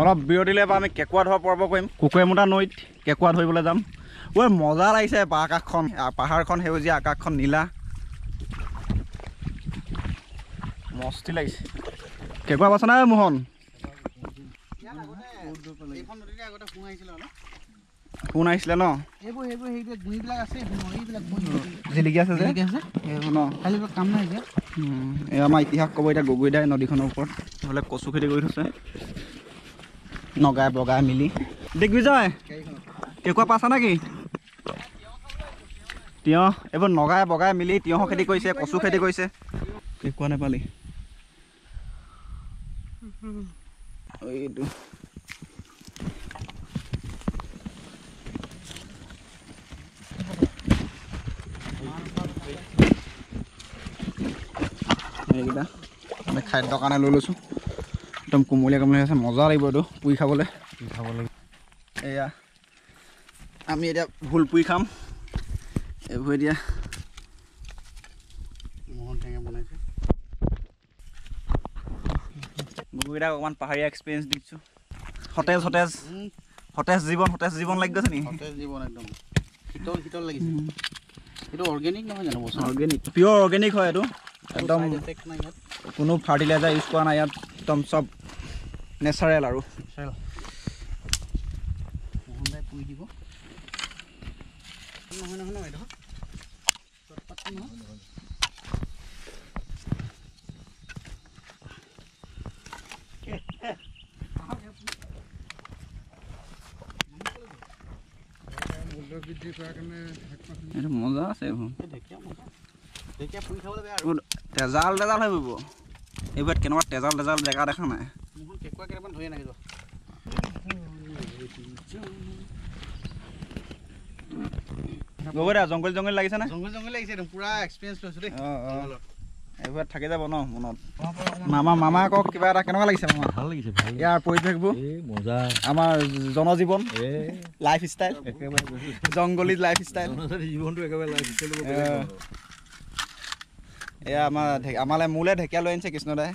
অলপ বিৰতিলে বা আমি কেঁকুৰা ধৰা পৰ্ব কৰিম কুকুৰেমুটা নৈত কেঁকুৰা ধৰিবলৈ যাম ঐ মজা লাগিছে আকাশখন পাহাৰখন সেউজীয়া আকাশখন নীলা মস্তি লাগিছে কেঁকুৰা পাইছ নাই মোহন কোন আহিছিলে ন জিলিকি আছে যে কাম নাই যে এই আমাৰ ইতিহাস ক'ব এতিয়া গগৈদাই নদীখনৰ ওপৰত নহ'লে কচু খেতি কৰি থৈছে নগাই বগাই মিলি দিগ্বিজয় কেঁকুৰা পাইছা নেকি তিয়ঁহ এইবোৰ নগাই বগাই মিলি তিয়ঁহৰ খেতি কৰিছে কচু খেতি কৰিছে কেঁকুৰা নেপালি এইটো এইকেইটা আমি খাদ্যৰ কাৰণে লৈ লৈছোঁ একদম কোমলীয়া কোমলীয়া আছে মজা লাগিব এইটো পুৰি খাবলৈ এয়া আমি এতিয়া ভোল পুৰি খাম এইবোৰ এতিয়া মোহন টেঙা বনাইছে গৰুকেইটাক অকণমান পাহাৰীয়া এক্সপিৰিয়েঞ্চ দিছোঁ সতেজ সতেজ সতেজ জীৱন লাগি গৈছে নি সতেজ জীৱন একদম শীতল শীতল লাগিছে এইটো অৰ্গেনিক নহয় জানো বস্তু অৰ্গেনিক পিয়'ৰ অৰ্গেনিক হয় এইটো একদম কোনো ফাৰ্টিলাইজাৰ ইউজ কৰা নাই ইয়াত একদম চব নেচাৰেল আৰু মোহনদাই পুৰি দিব নহয় নহয় নহয় এইটো এইটো মজা আছে তেজাল তেজাল হৈ পৰিব এইবাৰ কেনেকুৱা তেজাল তেজাল জেগা দেখা নাই কেঁকুৰা কেইটামান ধৰি আনিব গগৈদা জংঘল জংঘল লাগিছে নে জংঘল জংঘল লাগিছে পুৰা এক্সপিৰিয়েঞ্চ লৈছোঁ দেই এইবাৰ থাকি যাব ন মনত মামা আকৌ কিবা এটা কেনেকুৱা লাগিছে মামা ভাল লাগিছে ইয়াৰ পৰিৱেশবোৰ মজা আমাৰ জনজীৱন লাইফ ষ্টাইল জংগলী লাইফ ষ্টাইল জীৱনটো একেবাৰে লাইফ ষ্টাইল এয়া আমালে মোলে ঢেকীয়া লৈ আনিছে কৃষ্ণদাই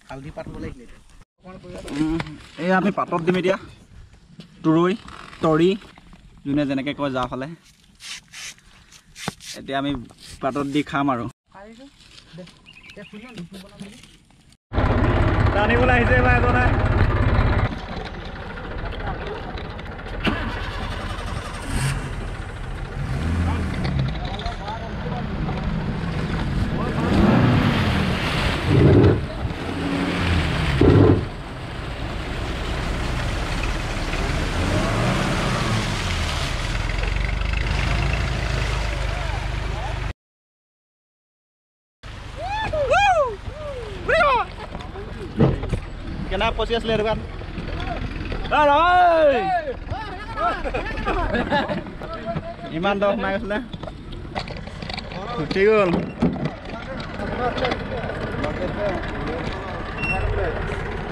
হালধি পাত ল'ব লাগিলে এয়া আমি পাতত দিম এতিয়া তুৰৈ তৰি যোনে যেনেকৈ কয় যাৰ ফালে এতিয়া আমি পাতত দি খাম আৰু জানিবলৈ আহিছে এইবাৰ এজনে কেনা পচি আছিলে দোকান ইমান দহ নাই আছিলে উঠি গ'ল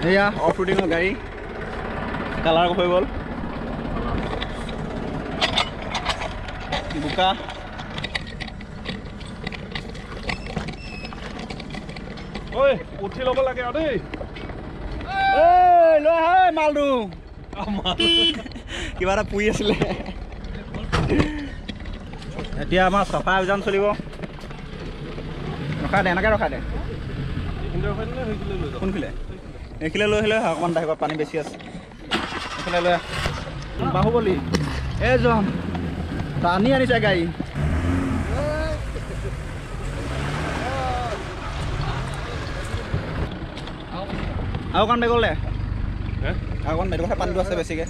এয়া অফৰোডিঙৰ গাড়ী কালাৰ হৈ গ'ল বোকা ঐ উঠি ল'ব লাগে আৰু দেই লৈ আহ মালটো কিবা এটা পুৰি আছিলে এতিয়া আমাৰ চাফা অভিযান চলিব ৰখা দে এনেকৈ ৰখা দে কোনফালে এইফালে লৈ আহিলে অকণমান আহিব পানী বেছি আছে এইফালে লৈ বাহুবলী এইজন টানি আনিছে গাড়ী আৰু অকণ বেগলে আৰু অকণ বেগৰ পানীটো আছে বেছিকৈ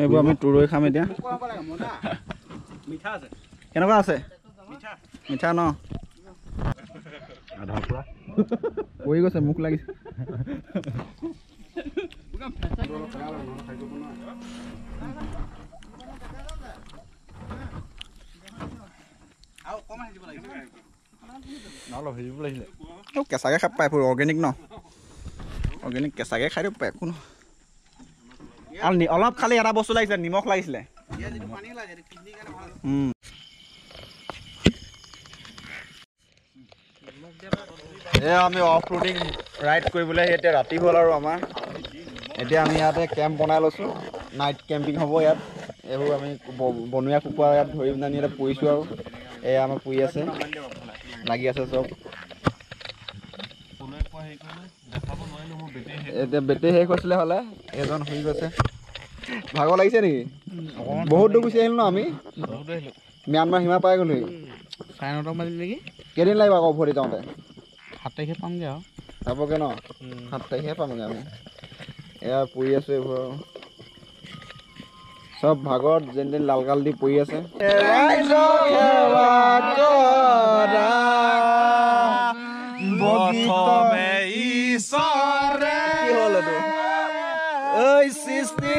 এইবোৰ আমি তুৰৈ খাম এতিয়া কেনেকুৱা আছে মিঠা ন পৰি গৈছে মুখ লাগিছে কেঁচাকে খাব পাই অৰ্গেনিক ন অৰ্গেনিক কেঁচাকে খাই দিব পাই একো নহয় আৰু অলপ খালি এটা বস্তু লাগিছিলে নিমখ লাগিছিলে এয়া আমি অফ ৰোডিং ৰাইড কৰিবলৈ এতিয়া ৰাতি হ'ল আৰু আমাৰ এতিয়া আমি ইয়াতে কেম্প বনাই লৈছোঁ নাইট কেম্পিং হ'ব ইয়াত এইবোৰ আমি বনৰীয়া কুকুৰা ইয়াত ধৰি পিনে ইয়াতে পুহিছোঁ আৰু এয়া আমাৰ পুহি আছে লাগি আছে চব এতিয়া বেটেৰী শেষ হৈছিলে হ'লে এজন শুই গৈছে ভাগৰ লাগিছে নেকি বহুত দূৰ গুচি আহিলোঁ ন আমি ম্যানমাৰ সীমা পাই গ'লোহি 9:30 বাজিল নেকি কেইদিন লাগিব আকৌ উভতি যাওঁতে 7 তাৰিখে পামগৈ আৰু যাবগৈ ন 7 তাৰিখে পামগৈ আমি এয়া পৰি আছোঁ এইবোৰ চব ভাগৰত যেন তেন লালগাল দি পৰি আছে কি হ'ল এইটো ঐ সৃষ্টি